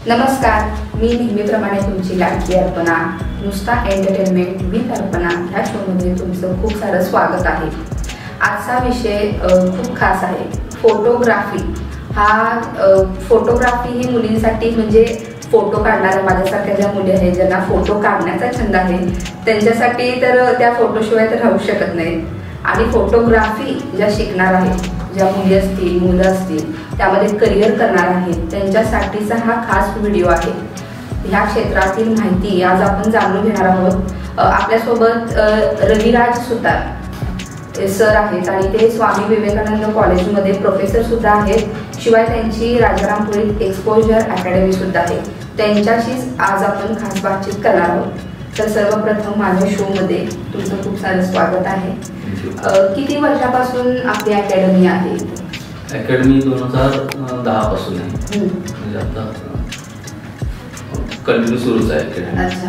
नमस्कार, मी नेहमीप्रमाणे तुमची लाडकी अर्पणा नुसता एंटरटेनमेंट विथ अर्पणा ह्या शोमध्ये तुमचं खूप सारं स्वागत आहे। आजचा विषय खूप खास आहे। फोटोग्राफी फोटोग्राफी ही मुलींसाठी म्हणजे फोटो काढणाऱ्या माझ्यासारख्या ज्या मुली आहेत ज्यांना फोटो काढण्याचा छंद आहे त्यांच्यासाठी तर त्या फोटोशिवाय तर राहू शकत नाही। आणि फोटोग्राफी ज्या शिकणार आहेत, ज्या मुली असतील मुलं असतील त्यामध्ये करिअर करणार आहेत त्यांच्यासाठीचा हा खास व्हिडिओ आहे। ह्या क्षेत्रातील माहिती आज आपण जाणून घेणार आहोत। आपल्यासोबत रविराज सुतार सर आहेत आणि ते स्वामी विवेकानंद कॉलेजमध्ये प्रोफेसर सुद्धा आहेत। शिवाय त्यांची राजारामपुरीत एक्सपोजर अकॅडमी सुद्धा आहे। त्यांच्याशीच आज आपण खास बातचीत करणार आहोत। तर सर्वप्रथम माझ्या शोमध्ये तुमचं खूप सारं स्वागत आहे। किती वर्षापासून आपली अकॅडमी आहे? अकॅडमी 2010 पासून आहे, म्हणजे आता कंटिन्यू सुरूच आहे अकॅडमी। अच्छा,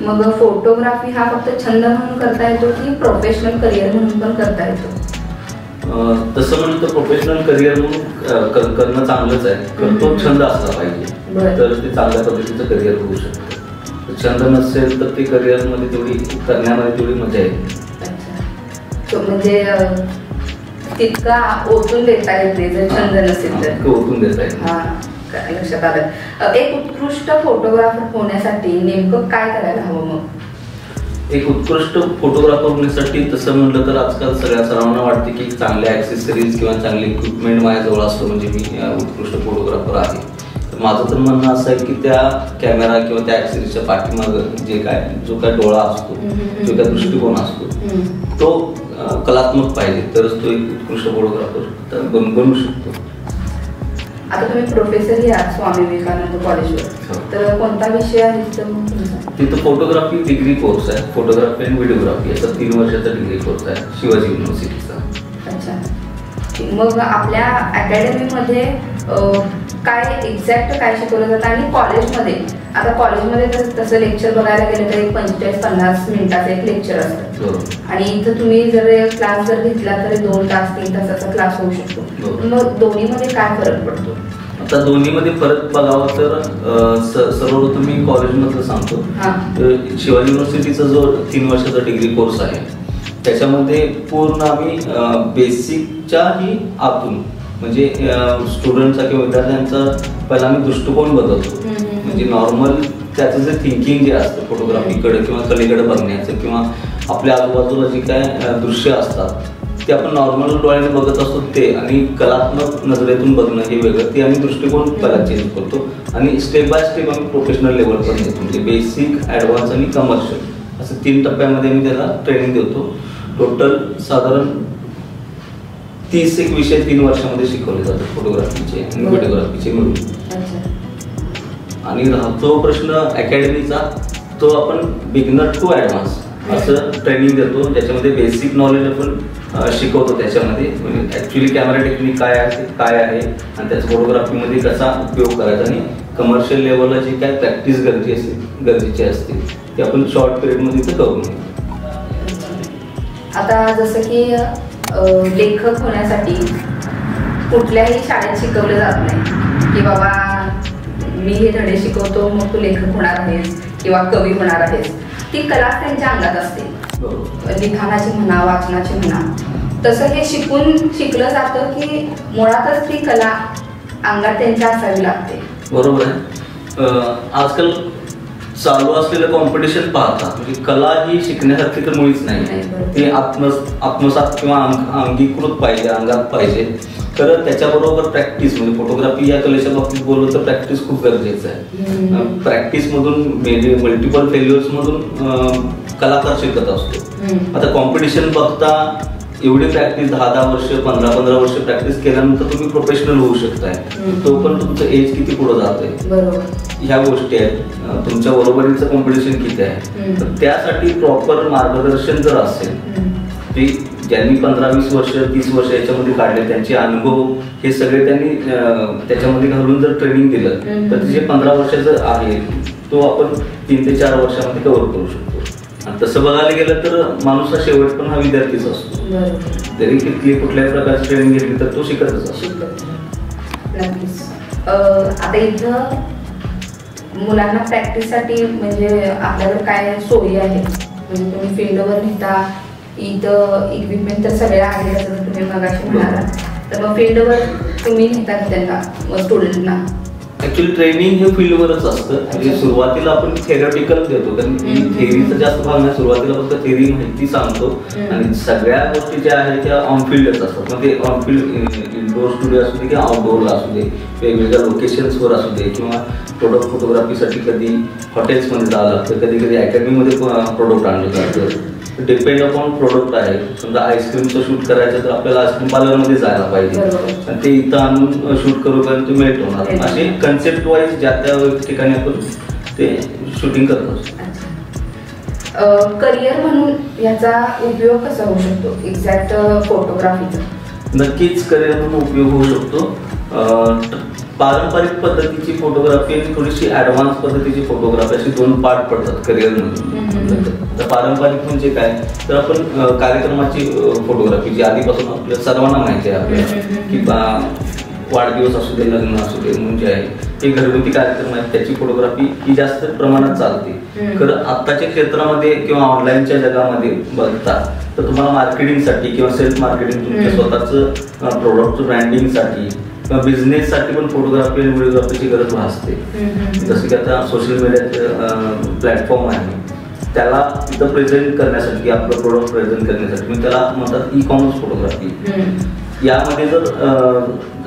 मग फोटोग्राफी हा फक्त छंद म्हणून करता येतो की प्रोफेशनल करिअर म्हणून पण करता येतो? तसं म्हणलं तर प्रोफेशनल करिअर म्हणून करणं चांगलंच आहे, तो छंद असला पाहिजे तर ते चांगल्या पद्धतीचं करिअर होऊ शकतं। छंद नसेल तर ते करिअरमध्ये तेवढी करण्यामध्ये तेवढी मजा येते। म्हणजे तितका ओतून देता येत नाही जर छंद नसेल तर ओतून देता येत। हा, लक्षात आलं। एक उत्कृष्ट फोटोग्राफर होण्यासाठी नेमकं काय करायला हवं? मग एक उत्कृष्ट फोटोग्राफर होण्यासाठी तसं म्हटलं तर आजकाल सर्वांना वाटते की चांगल्या ॲक्सेसरीज किंवा चांगले इक्विपमेंट माझ्याजवळ असतं म्हणजे मी उत्कृष्ट फोटोग्राफर आहे। माझं तर म्हणणं असं आहे की त्या कॅमेरा किंवा त्या ॲक्सेसरीजच्या पाठीमागं जो काय डोळा असतो, जो काय दृष्टिकोन असतो तो कलात्मक पाहिजे तरच तो एक उत्कृष्ट फोटोग्राफर बनू शकतो। आता तुम्ही प्रोफेसर आहात स्वामी विवेकानंद कॉलेजवर, तर कोणता विषय आहे तिथं? फोटोग्राफी डिग्री कोर्स आहे, फोटोग्राफी आणि व्हिडिओग्राफी याचा 3 वर्षाचा डिग्री कोर्स आहे शिवाजी युनिव्हर्सिटीचा। अच्छा, मग आपल्या अकॅडमीमध्ये काय एक्झॅक्ट काय शिकवलं जातं? आणि कॉलेजमध्ये आता कॉलेजमध्ये तसं लेक्चर बघायला गेलं तर 45-50 मिनिटाचं एक लेक्चर असतं आणि इथं तुम्ही जर क्लास जर घेतला तर 2 तास 3 तासाचा क्लास होऊ शकतो। मग दोन्हीमध्ये काय फरक पडतो? आता दोन्हीमध्ये फरक बघावा तर सर्वप्रथम मी कॉलेजमधलं सांगतो। शिवाजी युनिव्हर्सिटीचा जो 3 वर्षाचा डिग्री कोर्स आहे त्याच्यामध्ये पूर्ण आम्ही बेसिकच्याही आतून म्हणजे स्टुडंटचा किंवा विद्यार्थ्यांचा पहिला आम्ही दृष्टिकोन बदलतो। म्हणजे नॉर्मल त्याचं जे थिंकिंग जे असतं फोटोग्राफीकडे किंवा कलेकडे बघण्याचं किंवा आपल्या आजूबाजूला जे काय दृश्य असतात ते आपण नॉर्मल डोळ्याने बघत असतो ते आणि कलात्मक नजरेतून बघणं हे वेगळं, ते आम्ही दृष्टिकोन पहिला चेंज करतो आणि स्टेप बाय स्टेप आम्ही प्रोफेशनल लेवलपर्यंत येतो। म्हणजे बेसिक, ॲडव्हान्स आणि कमर्शियल असं 3 टप्प्यामध्ये मी त्याला ट्रेनिंग देतो। टोटल साधारण 30 एक विषय 3 वर्षामध्ये शिकवले जातात फोटोग्राफीचे आणि व्हिडिओग्राफीचे मिळून। आणि राहतो प्रश्न अकॅडमीचा, तो आपण बिगिनर टू ॲडव्हान्स असं ट्रेनिंग देतो ज्याच्यामध्ये बेसिक नॉलेज आपण शिकवतो। त्याच्यामध्ये म्हणजे ॲक्च्युली कॅमेरा टेक्निक काय आहे आणि त्याचा फोटोग्राफीमध्ये कसा उपयोग करायचा आणि कमर्शियल लेवलला जे काय प्रॅक्टिस गरजेची असते ते आपण शॉर्ट पिरियडमध्ये इथं करू नये। आता जसं की लेखक होण्यासाठी कुठल्याही शाळेत शिकवलं जात नाही की बाबा मी हे धडे शिकवतो मग तू लेखक होणार आहेस किंवा कवी होणार आहेस। ती कला त्यांच्या अंगात असते, लिखाणाची म्हणा, वाचनाची म्हणा। तसं हे शिकलं जातं की मुळातच ती कला अंगात त्यांच्या असावी लागते। बरोबर आहे। आजकाल चालू असलेलं कॉम्पिटिशन पाहता म्हणजे कला ही शिकण्यासारखी तर मुळीच नाही, ती आत्मसात किंवा अंगीकृत पाहिजे, अंगात पाहिजे। तर त्याच्याबरोबर प्रॅक्टिस म्हणजे फोटोग्राफी या कलेच्या बाबतीत बोललो तर प्रॅक्टिस खूप गरजेचं आहे। प्रॅक्टिसमधून मल्टिपल फेल्युअर्समधून कलाकार शिकत असतो। आता कॉम्पिटिशन बघता एवढी प्रॅक्टिस 10-10 वर्ष 15-15 वर्ष प्रॅक्टिस केल्यानंतर तुम्ही प्रोफेशनल होऊ शकताय। तो पण तुमचं एज किती पुढे जातंय ह्या गोष्टी आहेत। तुमच्या बरोबरीचं कॉम्पिटिशन किती आहे, तर त्यासाठी प्रॉपर मार्गदर्शन जर असेल, ते ज्यांनी 15-20 वर्ष 30 वर्ष याच्यामध्ये काढले त्यांचे अनुभव हे सगळे त्यांनी त्याच्यामध्ये घालून जर ट्रेनिंग दिलं तर जे 15 वर्षाचं आहे तो आपण 3 ते 4 वर्षामध्ये कव्हर करू शकतो। आणि तसं बघायला गेलं तर माणूस हा शेवट पण हा विद्यार्थीच असतो, जरी कुठल्याही प्रकारची ट्रेनिंग घेतली तर तो शिकतच असतो। आता इथं मुलांना प्रॅक्टिससाठी म्हणजे आपल्याकडे काय सोयी आहेत, म्हणजे तुम्ही फील्डवर नेता, इथं इक्विपमेंट तर सगळ्या आहेत असं तुम्ही मगाशी म्हणाला, तर मग फील्डवर तुम्ही नेता त्यांना स्टुडंटना? ऍक्च्युअली ट्रेनिंग हे फील्डवरच असतं. म्हणजे सुरुवातीला आपण थेरॉटिकल देतो, कारण थेअरीचा जास्त भाग नाही. सुरुवातीला फक्त थेअरी माहिती सांगतो आणि सगळ्या गोष्टी ज्या आहेत त्या ऑन फील्डच असतात. मग ते ऑन फील्ड इनडोअर स्टुडिओ असू दे किंवा आउटडोअरला असू दे, वेगवेगळ्या लोकेशन्सवर असू दे, किंवा प्रोडक्ट फोटोग्राफीसाठी कधी हॉटेल्समध्ये जावं लागतं, कधी कधी अकॅडमीमध्ये प्रोडक्ट आणलं जातं. डिपेंड अपॉन प्रोडक्ट आहे. समजा आईस्क्रीमचं शूट करायचं तर आपल्याला आईस्क्रीम पार्लरमध्ये जायला पाहिजे आणि ते इथं आणून शूट करूपर्यंत मेल्ट होणार. असे कन्सेप्ट वाईज ज्या त्या ठिकाणी आपण ते शूटिंग करत असतो. करिअर म्हणून याचा उपयोग कसा होऊ शकतो एक्झॅक्ट फोटोग्राफीचा? नक्कीच करिअर म्हणून उपयोग होऊ शकतो. पारंपरिक पद्धतीची फोटोग्राफी आणि थोडीशी ऍडव्हान्स पद्धतीची फोटोग्राफी अशी दोन पार्ट पडतात करिअर म्हणून. तर पारंपरिक म्हणजे काय, तर आपण कार्यक्रमाची फोटोग्राफी जी आधीपासून आपल्या सर्वांना माहिती आहे आपल्याला, की वाढदिवस असू दे, लग्न असू दे, म्हणजे आहे हे घरगुती कार्यक्रम आहेत, त्याची फोटोग्राफी ही जास्त प्रमाणात चालते. तर आत्ताच्या क्षेत्रामध्ये किंवा ऑनलाईनच्या जगामध्ये बघता तर तुम्हाला मार्केटिंगसाठी किंवा सेल्फ मार्केटिंग, तुमच्या स्वतःचं प्रोडक्टचं ब्रँडिंगसाठी किंवा बिझनेससाठी पण फोटोग्राफी आणि व्हिडिओग्राफीची गरज भासते. जसं की आता सोशल मीडियाचं प्लॅटफॉर्म आहे, त्याला तिथं प्रेझेंट करण्यासाठी, आपलं प्रोडक्ट प्रेझेंट करण्यासाठी, मग त्याला म्हणतात ई कॉमर्स फोटोग्राफी. यामध्ये जर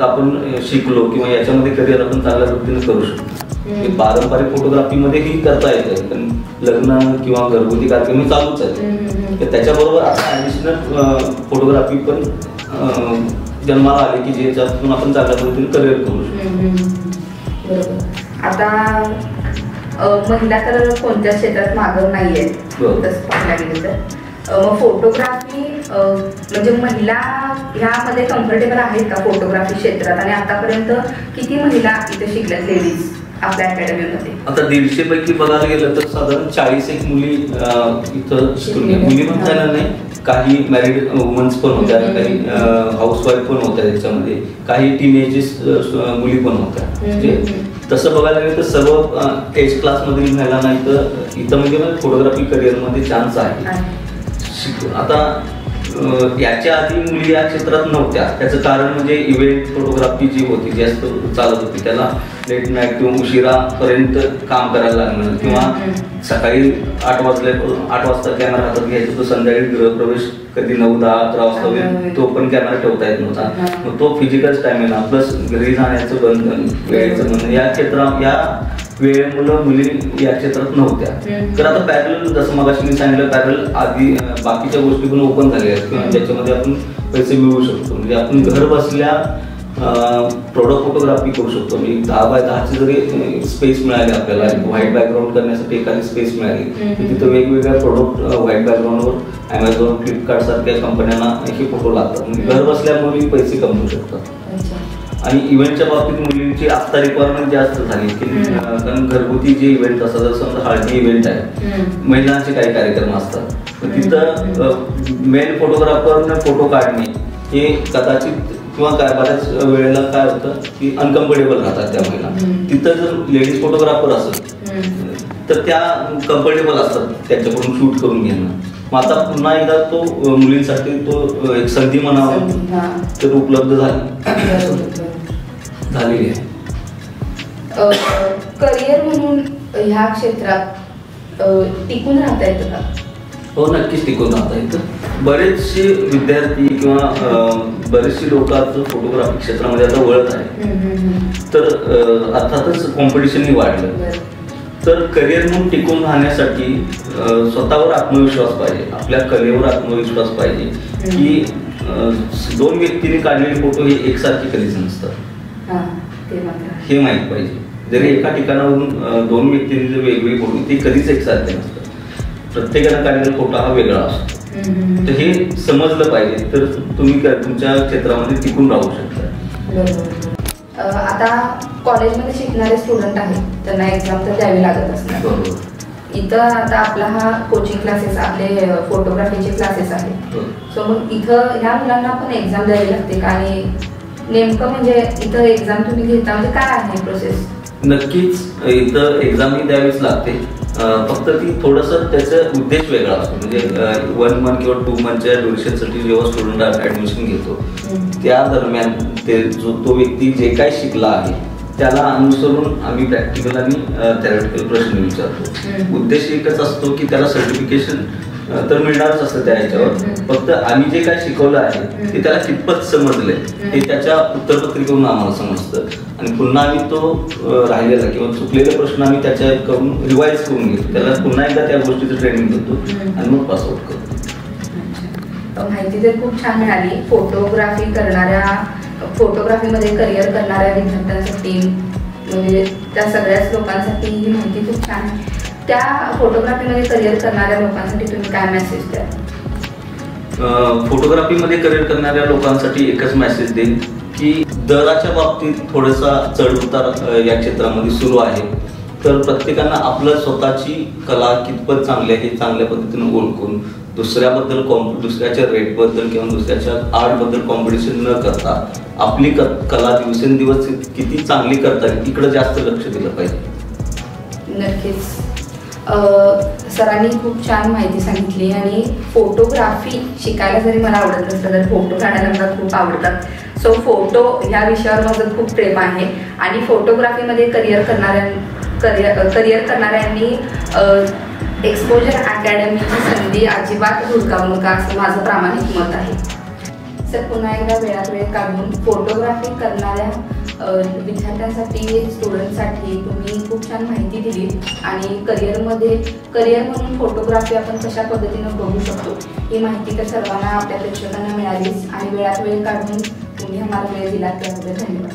आपण शिकलो किंवा याच्यामध्ये करिअर आपण चांगल्या पद्धतीने करू शकतो. पारंपरिक फोटोग्राफीमध्येही करता येतं, पण लग्न किंवा घरगुती कार्यक्रम हे चालूच आहे. त्याच्याबरोबर आता ॲडिशनल फोटोग्राफी पण जन्माला आले की ज्याच्यातून आपण चांगल्या पद्धतीने करिअर करू शकतो. बरोबर. आता महिला तर कोणत्याच क्षेत्रात मागं नाहीये तसं पाहायला गेलं तर. मग फोटोग्राफी म्हणजे महिला ह्यामध्ये कम्फर्टेबल आहेत का फोटोग्राफी क्षेत्रात, आणि आतापर्यंत किती महिला इथे शिकल्यात लेडीज आपल्या अकॅडमीमध्ये? आता 150 पैकी बघायला गेलं तर साधारण 41 मुली इथं शिकून, मुली म्हणता येणार नाही, काही मॅरिड वुमन्स पण होत्या, काही हाऊसवाईफ पण होत्या, त्याच्यामध्ये काही टीनेजेस मुली पण होत्या. म्हणजे तसं बघायला गेलं तर सर्व एज क्लासमधील महिलांना इथं म्हणजे फोटोग्राफी करिअरमध्ये चान्स आहे. आता याच्या आधी मुली या क्षेत्रात नव्हत्या. त्याचं कारण म्हणजे इव्हेंट फोटोग्राफी जी होती, जास्त चालत होती, त्याला लेट नाईट किंवा उशिरापर्यंत काम करायला लागणं, किंवा सकाळी 8 वाजता कॅमेरा हातात घ्यायचा, तो संध्याकाळी गृहप्रवेश कधी 9, 10, 11 वाजता होईल, तो पण कॅमेरा ठेवता येत नव्हता. मग तो फिजिकल स्टॅमिना प्लस घरी जाण्याचं बंधन, वेळेचं बंधन, या क्षेत्रात या वेळेमुळं मुली या क्षेत्रात नव्हत्या. तर आता पॅरल, जसं मगाशी मी सांगितलं, पॅरल आधी बाकीच्या गोष्टी पण ओपन झाल्या आहेत किंवा ज्याच्यामध्ये आपण पैसे मिळवू शकतो. म्हणजे आपण घर बसल्या प्रोडक्ट फोटोग्राफी करू शकतो. म्हणजे 10 बाय 10ची जरी स्पेस मिळाली आपल्याला, व्हाईट बॅकग्राऊंड करण्यासाठी एखादी स्पेस मिळाली, तिथं वेगवेगळ्या प्रोडक्ट व्हाईट बॅकग्राऊंडवर अमेझॉन, फ्लिपकार्ट सारख्या कंपन्यांना हे फोटो लागतात. म्हणजे घर बसल्या मुली पैसे कमवू शकतात. आणि इव्हेंटच्या बाबतीत मुलींची आता रिक्वायरमेंट जास्त झाली, की कारण घरगुती जे इव्हेंट असतात, जर समजा हळदी इव्हेंट आहे, महिलांचे काही कार्यक्रम असतात, तिथं मेल फोटोग्राफरने फोटो काढणे हे कदाचित किंवा काय बऱ्याच वेळेला काय होतं की अनकम्फर्टेबल राहतात त्या महिला. तिथं जर लेडीज फोटोग्राफर असेल तर त्या कम्फर्टेबल असतात त्यांच्याकडून शूट करून घेणं. मग आता पुन्हा एकदा तो मुलींसाठी तो एक संधी म्हणावं तर उपलब्ध झालेली आहे. करिअर म्हणून ह्या क्षेत्रात टिकून राहता येतं का? हो, नक्कीच टिकून राहता येतं. बरेचसे विद्यार्थी किंवा बरेचसे लोक आता फोटोग्राफी क्षेत्रामध्ये आता वळत आहे. तर अर्थातच कॉम्पिटिशनही वाढलं. तर करिअर म्हणून टिकून राहण्यासाठी स्वतःवर आत्मविश्वास पाहिजे, आपल्या कलेवर आत्मविश्वास पाहिजे, की 2 व्यक्तीने काढलेले फोटो हे एकसारखे कधीच नसतात, हे माहीत पाहिजे. जरी एका ठिकाणावरून 2 व्यक्तींनी जर वेगवेगळे फोटो, ते कधीच एकसारखे नसतात. प्रत्येकानं काढलेला फोटो हा वेगळा असतो. तर हे समजलं पाहिजे, तर तुम्ही तुमच्या क्षेत्रामध्ये टिकून राहू शकता. आता कॉलेजमध्ये शिकणारे स्टुडंट आहेत, त्यांना एक्झाम तर द्यावी लागत असणार. इथं आता आपला हा कोचिंग क्लासेस, आपले फोटोग्राफीचे क्लासेस आहेत. सो मग इथं ह्या मुलांना पण एक्झाम द्यावी लागते का, आणि नेमकं म्हणजे इथं एक्झाम तुम्ही घेता म्हणजे काय आहे प्रोसेस? नक्कीच इथं एक्झाम ही द्यावीच लागते, फक्त ती थोडंसं त्याचा उद्देश वेगळा असतो. म्हणजे 1 मंथ किंवा 2 मंथच्या ड्युरेशनसाठी जेव्हा स्टुडंट ऍडमिशन घेतो त्या दरम्यान तो व्यक्ती जे काय शिकला आहे त्याला अनुसरून आम्ही प्रॅक्टिकल आणि थेरॉटिकल प्रश्न विचारतो. उद्देश एकच असतो की त्याला सर्टिफिकेशन तर मिळणारच असतं त्या ह्याच्यावर, फक्त आम्ही जे काय शिकवलं आहे ते त्याला कितपत समजलंय हे त्याच्या उत्तरपत्रिकेवरून आम्हाला समजतं. आणि पुन्हा आम्ही तो राहिलेला किंवा चुकलेले प्रश्न आम्ही त्याच्याकडून रिवाईज करून घेतो, त्याला पुन्हा एकदा त्या गोष्टीचं ट्रेनिंग देतो आणि मग पासआउट करतो. माहिती तर खूप छान मिळाली. फोटोग्राफीमध्ये करिअर करणाऱ्या विद्यार्थ्यांसाठी म्हणजे त्या सगळ्याच लोकांसाठी ही माहिती खूप छान आहे. त्या फोटोग्राफीमध्ये करिअर करणाऱ्या लोकांसाठी तुम्ही काय मेसेज द्या? फोटोग्राफीमध्ये करिअर करणाऱ्या लोकांसाठी एकच मेसेज देईन की दराच्या बाबतीत थोडासा चढ उतार या क्षेत्रामध्ये सुरू आहे, तर प्रत्येकानं आपलं स्वतःची कला कितपत चांगली आहे हे चांगल्या पद्धतीने ओळखून दुसऱ्याच्या रेटबद्दल किंवा दुसऱ्याच्या आर्टबद्दल कॉम्पिटिशन न करता आपली कला दिवसेंदिवस किती चांगली करता येईल इकडे जास्त लक्ष दिलं पाहिजे. नक्कीच सरांनी खूप छान माहिती सांगितली. आणि फोटोग्राफी शिकायला जरी मला आवडत नसलं तर फोटो काढायला मला खूप आवडतात. सो फोटो ह्या विषयावर माझं खूप प्रेम आहे. आणि फोटोग्राफीमध्ये करिअर करणाऱ्यांनी एक्सपोजर अकॅडमीची संधी अजिबात हुडकावू नका असं माझं प्रामाणिक मत आहे. सर पुन्हा एकदा वेळात वेळ काढून फोटोग्राफी करणाऱ्या विद्यार्थ्यांसाठी स्टुडंटसाठी तुम्ही खूप छान माहिती दिली. आणि करिअर म्हणून फोटोग्राफी आपण कशा पद्धतीनं बघू शकतो ही माहिती तर सर्वांना आपल्या प्रेक्षकांना मिळालीच. आणि वेळात वेळ काढून तुम्ही आम्हाला वेळ दिला त्याबद्दल धन्यवाद.